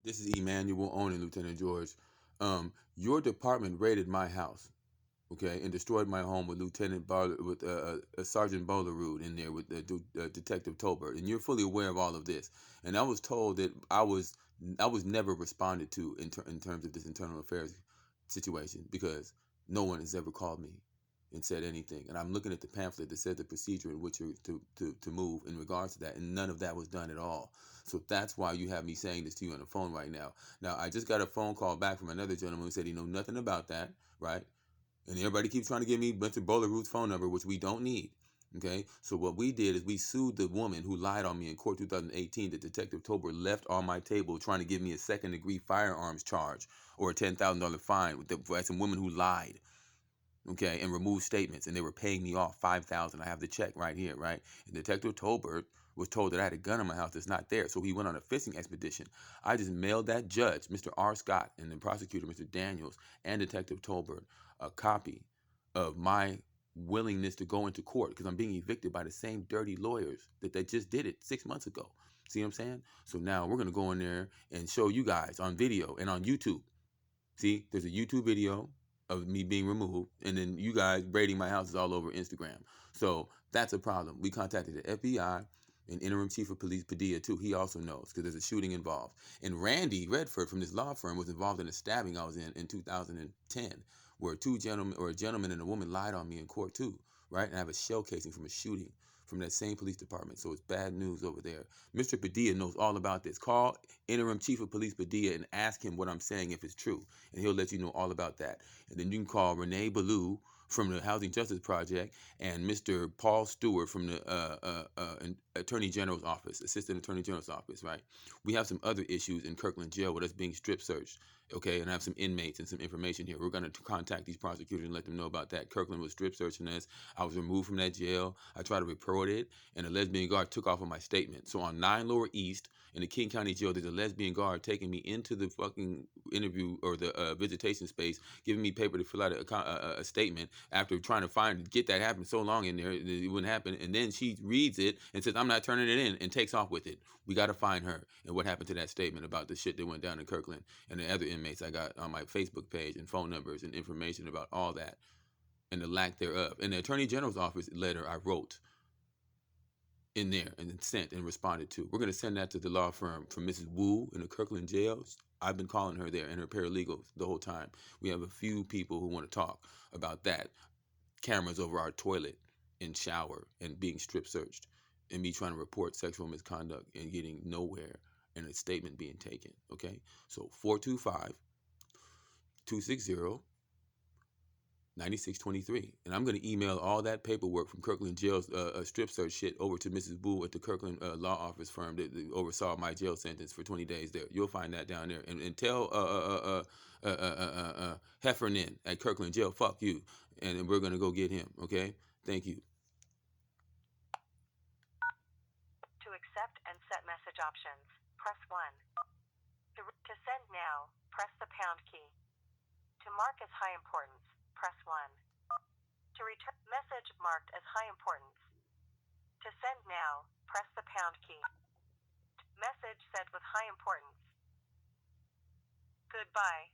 This is Emmanuel Onan, Lieutenant George. Your department raided my house, okay, and destroyed my home with Sergeant Bolarud in there with Detective Tolbert, and you're fully aware of all of this. And I was told that I was never responded to in terms of this internal affairs situation because no one has ever called me and said anything. And I'm looking at the pamphlet that said the procedure in which you're to move in regards to that, and none of that was done at all. So that's why you have me saying this to you on the phone right now. Now, I just got a phone call back from another gentleman who said he knew nothing about that, right? And everybody keeps trying to give me Mr. Bolarud's phone number, which we don't need. Okay, so what we did is we sued the woman who lied on me in court 2018 that Detective Tober left on my table trying to give me a second-degree firearms charge or a $10,000 fine for some women who lied, okay, and removed statements, and they were paying me off $5,000. I have the check right here, right? And Detective Tolbert was told that I had a gun in my house that's not there, so he went on a fishing expedition. I just mailed that judge, Mr. R. Scott, and the prosecutor, Mr. Daniels, and Detective Tolbert, a copy of my willingness to go into court because I'm being evicted by the same dirty lawyers that they just did it 6 months ago. See what I'm saying? So now we're gonna go in there and show you guys on video and on YouTube. See, there's a YouTube video of me being removed, and then you guys raiding my houses all over Instagram. So that's a problem. We contacted the FBI and interim chief of police Padilla too. He also knows because there's a shooting involved. And Randy Redford from this law firm was involved in a stabbing I was in 2010, where a gentleman and a woman lied on me in court too, right? And I have a shell casing from a shooting from that same police department. So it's bad news over there. Mr. Padilla knows all about this. Call interim chief of police Padilla and ask him what I'm saying if it's true, and he'll let you know all about that. And then you can call Renee Ballou from the Housing Justice Project and Mr. Paul Stewart from the Attorney General's office, Assistant Attorney General's office, right? We have some other issues in Kirkland Jail with us being strip searched, okay? And I have some inmates and some information here. We're going to contact these prosecutors and let them know about that. Kirkland was strip searching us. I was removed from that jail. I tried to report it, and a lesbian guard took off on my statement. So on 9 Lower East, in the King County Jail, there's a lesbian guard taking me into the fucking interview or the visitation space, giving me paper to fill out a statement after trying to get that happen so long in there, it wouldn't happen. And then she reads it and says, I'm not turning it in, and takes off with it. We got to find her and what happened to that statement about the shit that went down in Kirkland and the other inmates I got on my Facebook page and phone numbers and information about all that and the lack thereof. And the Attorney General's office letter I wrote in there and sent and responded to. We're going to send that to the law firm from Mrs. Wu in the Kirkland jail. I've been calling her there and her paralegals the whole time. We have a few people who want to talk about that. Cameras over our toilet and shower and being strip searched and me trying to report sexual misconduct and getting nowhere and a statement being taken. Okay? So 425-260 9623, and I'm going to email all that paperwork from Kirkland Jail's strip search shit over to Mrs. Boo at the Kirkland law office firm that oversaw my jail sentence for 20 days there. You'll find that down there, and tell Heffernan at Kirkland Jail, fuck you, and we're going to go get him. Okay, thank you. To accept and set message options, press 1. To send now, press the pound key. To mark as high importance, press 1. To return message marked as high importance. To send now, press the pound key. Message sent with high importance. Goodbye.